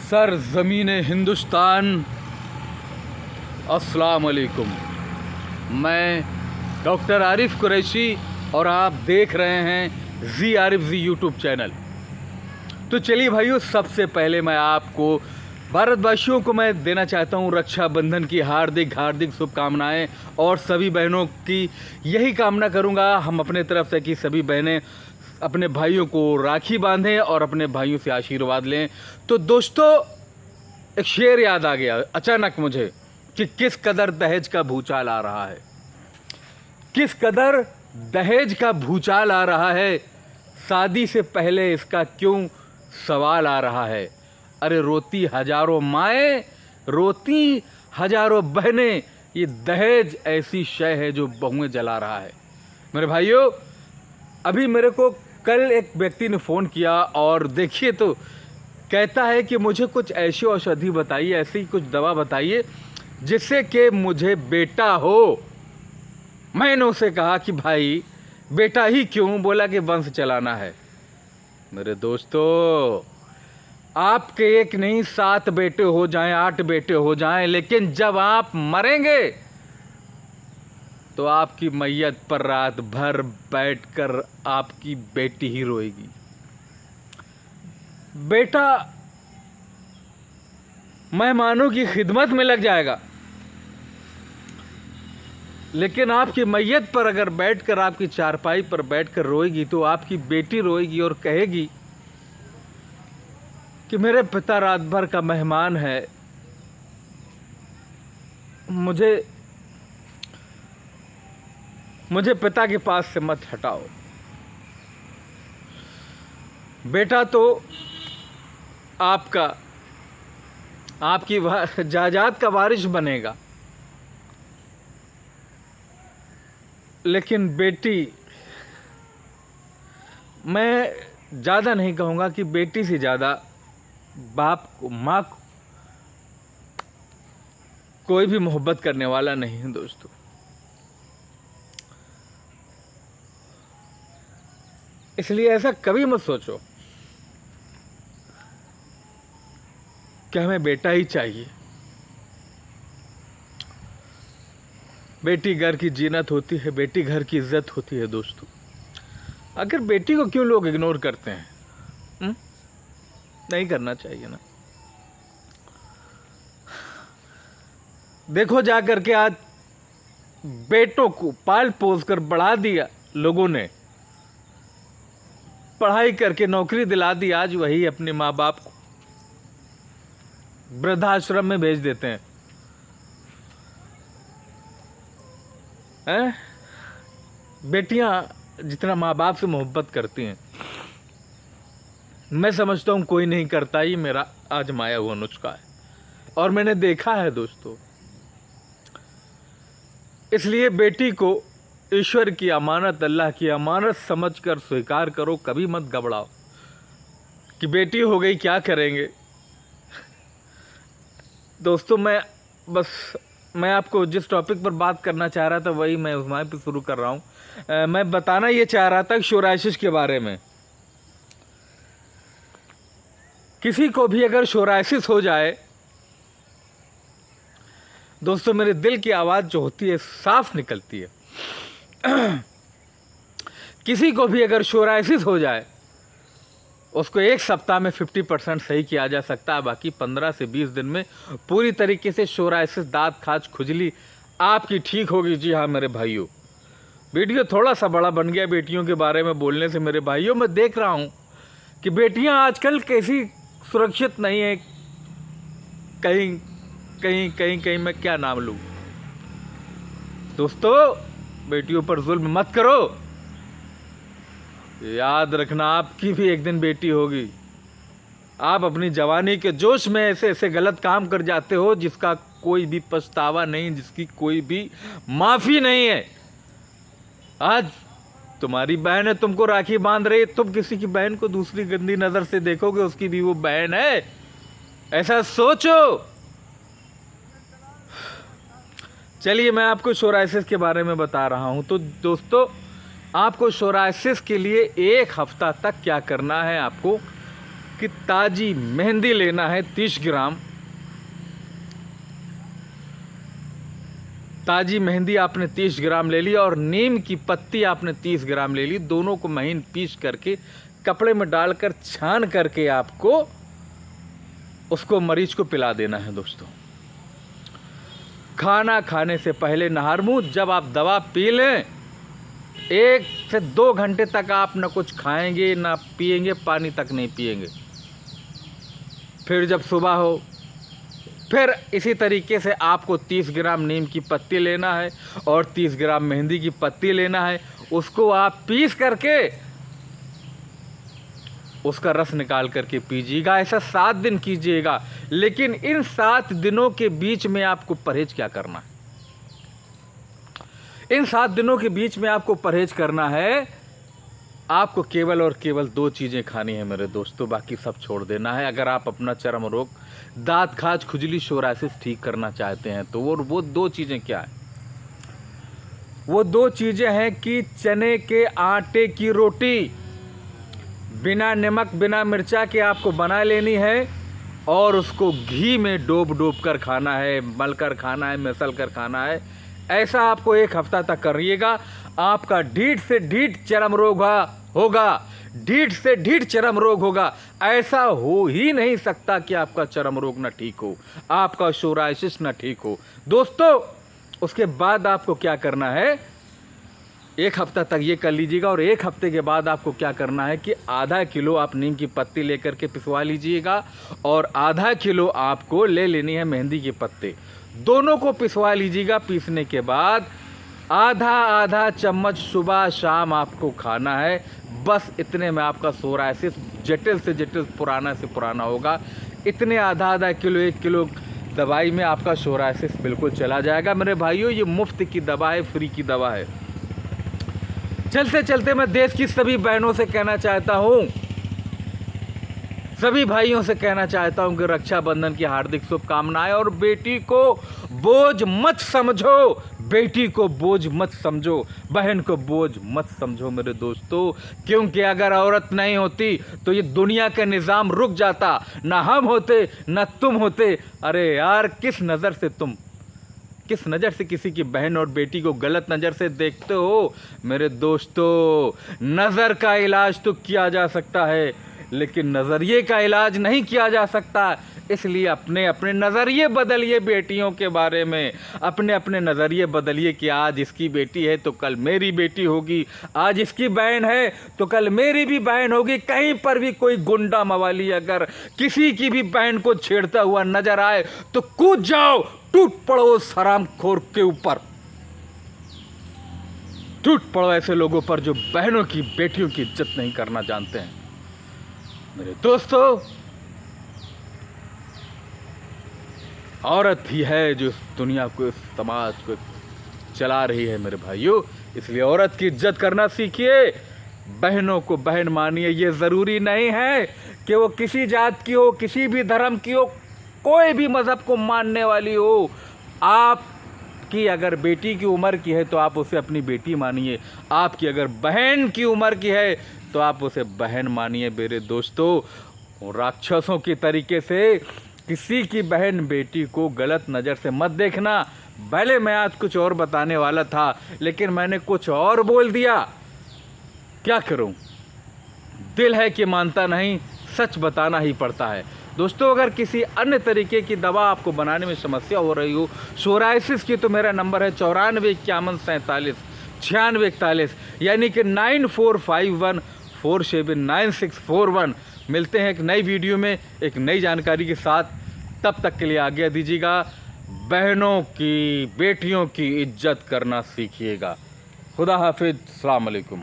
Sir ज़मीन हिंदुस्तान, अस्सलाम वालेकुम। मैं डॉक्टर आरिफ कुरैशी और आप देख रहे हैं जी आरिफ जी यूट्यूब चैनल। तो चलिए भाइयों, सबसे पहले मैं आपको भारतवासियों को मैं देना चाहता हूं रक्षाबंधन की हार्दिक हार्दिक शुभकामनाएं, और सभी बहनों की यही कामना करूंगा हम अपने तरफ से कि सभी बहनें अपने भाइयों को राखी बांधें और अपने भाइयों से आशीर्वाद लें। तो दोस्तों, एक शेर याद आ गया अचानक मुझे कि किस कदर दहेज का भूचाल आ रहा है, किस कदर दहेज का भूचाल आ रहा है। शादी से पहले इसका क्यों सवाल आ रहा है। अरे रोती हजारों माएँ, रोती हजारों बहनें, ये दहेज ऐसी शय है जो बहुएं जला रहा है। मेरे भाइयों, अभी मेरे को कल एक व्यक्ति ने फ़ोन किया और देखिए तो कहता है कि मुझे कुछ ऐसी औषधि बताइए, ऐसी कुछ दवा बताइए जिससे कि मुझे बेटा हो। मैंने उसे कहा कि भाई बेटा ही क्यों, बोला कि वंश चलाना है। मेरे दोस्तों, आपके एक नहीं 7 बेटे हो जाएं, 8 बेटे हो जाएं, लेकिन जब आप मरेंगे तो आपकी मैयत पर रात भर बैठकर आपकी बेटी ही रोएगी। बेटा मेहमानों की खिदमत में लग जाएगा, लेकिन आपकी मैयत पर अगर बैठकर, आपकी चारपाई पर बैठकर रोएगी तो आपकी बेटी रोएगी और कहेगी कि मेरे पिता रात भर का मेहमान है, मुझे पिता के पास से मत हटाओ। बेटा तो आपकी जायदाद का वारिस बनेगा, लेकिन बेटी, मैं ज़्यादा नहीं कहूँगा कि बेटी से ज़्यादा बाप को, माँ को कोई भी मोहब्बत करने वाला नहीं है दोस्तों। इसलिए ऐसा कभी मत सोचो कि हमें बेटा ही चाहिए। बेटी घर की जीनत होती है, बेटी घर की इज्जत होती है दोस्तों। अगर बेटी को क्यों लोग इग्नोर करते हैं? नहीं करना चाहिए ना। देखो जा करके आज बेटों को पाल पोस कर बढ़ा दिया लोगों ने, पढ़ाई करके नौकरी दिला दी, आज वही अपने माँ बाप को वृद्धाश्रम में भेज देते हैं। बेटियां जितना माँ बाप से मोहब्बत करती हैं, मैं समझता हूँ कोई नहीं करता। ये मेरा आजमाया हुआ नुस्खा है और मैंने देखा है दोस्तों। इसलिए बेटी को ईश्वर की अमानत, अल्लाह की अमानत समझकर स्वीकार करो। कभी मत घबराओ कि बेटी हो गई क्या करेंगे। दोस्तों, मैं आपको जिस टॉपिक पर बात करना चाह रहा था वही मैं वहाँ पे शुरू कर रहा हूँ। मैं बताना ये चाह रहा था सोराइसिस के बारे में। किसी को भी अगर सोराइसिस हो जाए दोस्तों, मेरे दिल की आवाज़ जो होती है साफ निकलती है। किसी को भी अगर सोराइसिस हो जाए उसको 1 सप्ताह में 50% सही किया जा सकता है। बाकी 15 से 20 दिन में पूरी तरीके से सोराइसिस, दांत खाज, खुजली आपकी ठीक होगी। जी हाँ मेरे भाइयों, वीडियो थोड़ा सा बड़ा बन गया बेटियों के बारे में बोलने से। मेरे भाइयों, मैं देख रहा हूँ कि बेटियाँ आजकल कैसी सुरक्षित नहीं है। कहीं कहीं कहीं कहीं मैं क्या नाम लूँ। दोस्तों, बेटियों पर जुल्म मत करो। याद रखना, आपकी भी एक दिन बेटी होगी। आप अपनी जवानी के जोश में ऐसे ऐसे गलत काम कर जाते हो जिसका कोई भी पछतावा नहीं, जिसकी कोई भी माफ़ी नहीं है। आज तुम्हारी बहन है, तुमको राखी बांध रही है, तुम किसी की बहन को दूसरी गंदी नज़र से देखोगे, उसकी भी वो बहन है, ऐसा सोचो। चलिए, मैं आपको सोराइसिस के बारे में बता रहा हूं। तो दोस्तों, आपको सोराइसिस के लिए 1 हफ्ता तक क्या करना है, आपको कि ताज़ी मेहंदी लेना है 30 ग्राम। ताज़ी मेहंदी आपने 30 ग्राम ले ली और नीम की पत्ती आपने 30 ग्राम ले ली। दोनों को महीन पीस करके कपड़े में डालकर छान करके आपको उसको मरीज को पिला देना है दोस्तों। खाना खाने से पहले नहर मुंह जब आप दवा पी लें 1 से 2 घंटे तक आप न कुछ खाएंगे ना पिएंगे, पानी तक नहीं पिएंगे। फिर जब सुबह हो फिर इसी तरीके से आपको 30 ग्राम नीम की पत्ती लेना है और 30 ग्राम मेहंदी की पत्ती लेना है। उसको आप पीस करके उसका रस निकाल करके पीजिएगा। ऐसा 7 दिन कीजिएगा। लेकिन इन 7 दिनों के बीच में आपको परहेज क्या करना है? इन 7 दिनों के बीच में आपको परहेज करना है। आपको केवल और केवल 2 चीज़ें खानी है मेरे दोस्तों, बाकी सब छोड़ देना है। अगर आप अपना चर्म रोग, दांत खाज, खुजली, सोराइसिस ठीक करना चाहते हैं तो वो 2 चीज़ें क्या है? वो 2 चीज़ें हैं कि चने के आटे की रोटी बिना नमक बिना मिर्चा के आपको बना लेनी है और उसको घी में डोब कर खाना है, मल कर खाना है, मिसल कर खाना है। ऐसा आपको 1 हफ्ता तक करिएगा। आपका ढीठ से ढीठ चर्म रोग होगा, ढीठ से ढीठ चर्म रोग होगा। ऐसा हो ही नहीं सकता कि आपका चर्म रोग ना ठीक हो, आपका सोराइसिस ना ठीक हो। दोस्तों उसके बाद आपको क्या करना है? 1 हफ्ता तक ये कर लीजिएगा और 1 हफ्ते के बाद आपको क्या करना है कि आधा किलो आप नीम की पत्ती लेकर के पिसवा लीजिएगा और आधा किलो आपको ले लेनी है मेहंदी के पत्ते। दोनों को पिसवा लीजिएगा। पीसने के बाद आधा चम्मच सुबह शाम आपको खाना है। बस इतने में आपका सोराइसिस जटिल से जटिल, पुराना से पुराना होगा। इतने आधा किलो 1 किलो दवाई में आपका सोराइसिस बिल्कुल चला जाएगा। मेरे भाइयों ये मुफ्त की दवा है, फ्री की दवा है। चलते चलते मैं देश की सभी बहनों से कहना चाहता हूँ, सभी भाइयों से कहना चाहता हूँ कि रक्षाबंधन की हार्दिक शुभकामनाएं। और बेटी को बोझ मत समझो, बेटी को बोझ मत समझो, बहन को बोझ मत समझो मेरे दोस्तों। क्योंकि अगर औरत नहीं होती तो ये दुनिया का निज़ाम रुक जाता, ना हम होते ना तुम होते। अरे यार किस नज़र से किसी की बहन और बेटी को गलत नज़र से देखते हो मेरे दोस्तों? नज़र का इलाज तो किया जा सकता है लेकिन नज़रिए का इलाज नहीं किया जा सकता। इसलिए अपने अपने नज़रिए बदलिए बेटियों के बारे में, अपने अपने नज़रिए बदलिए कि आज इसकी बेटी है तो कल मेरी बेटी होगी, आज इसकी बहन है तो कल मेरी भी बहन होगी। कहीं पर भी कोई गुंडा मवाली अगर किसी की भी बहन को छेड़ता हुआ नजर आए तो कूद जाओ, टूट पड़ो उस हरामखोर के ऊपर, टूट पड़ो ऐसे लोगों पर जो बहनों की, बेटियों की इज्जत नहीं करना जानते हैं। मेरे दोस्तों औरत ही है जो इस दुनिया को, इस समाज को चला रही है मेरे भाइयों। इसलिए औरत की इज्जत करना सीखिए, बहनों को बहन मानिए। ये ज़रूरी नहीं है कि वो किसी जात की हो, किसी भी धर्म की हो, कोई भी मज़हब को मानने वाली हो। आपकी अगर बेटी की उम्र की है तो आप उसे अपनी बेटी मानिए, आपकी अगर बहन की उम्र की है तो आप उसे बहन मानिए मेरे दोस्तों। राक्षसों की तरीके से किसी की बहन बेटी को गलत नज़र से मत देखना। भले मैं आज कुछ और बताने वाला था लेकिन मैंने कुछ और बोल दिया, क्या करूं? दिल है कि मानता नहीं, सच बताना ही पड़ता है। दोस्तों अगर किसी अन्य तरीके की दवा आपको बनाने में समस्या हो रही हो, सोराइसिस की, तो मेरा नंबर है 94 51 47 96 41, यानी कि 9451479641। मिलते हैं एक नई वीडियो में एक नई जानकारी के साथ। तब तक के लिए आज्ञा दीजिएगा। बहनों की, बेटियों की इज्जत करना सीखिएगा। खुदा हाफिज, अस्सलाम वालेकुम।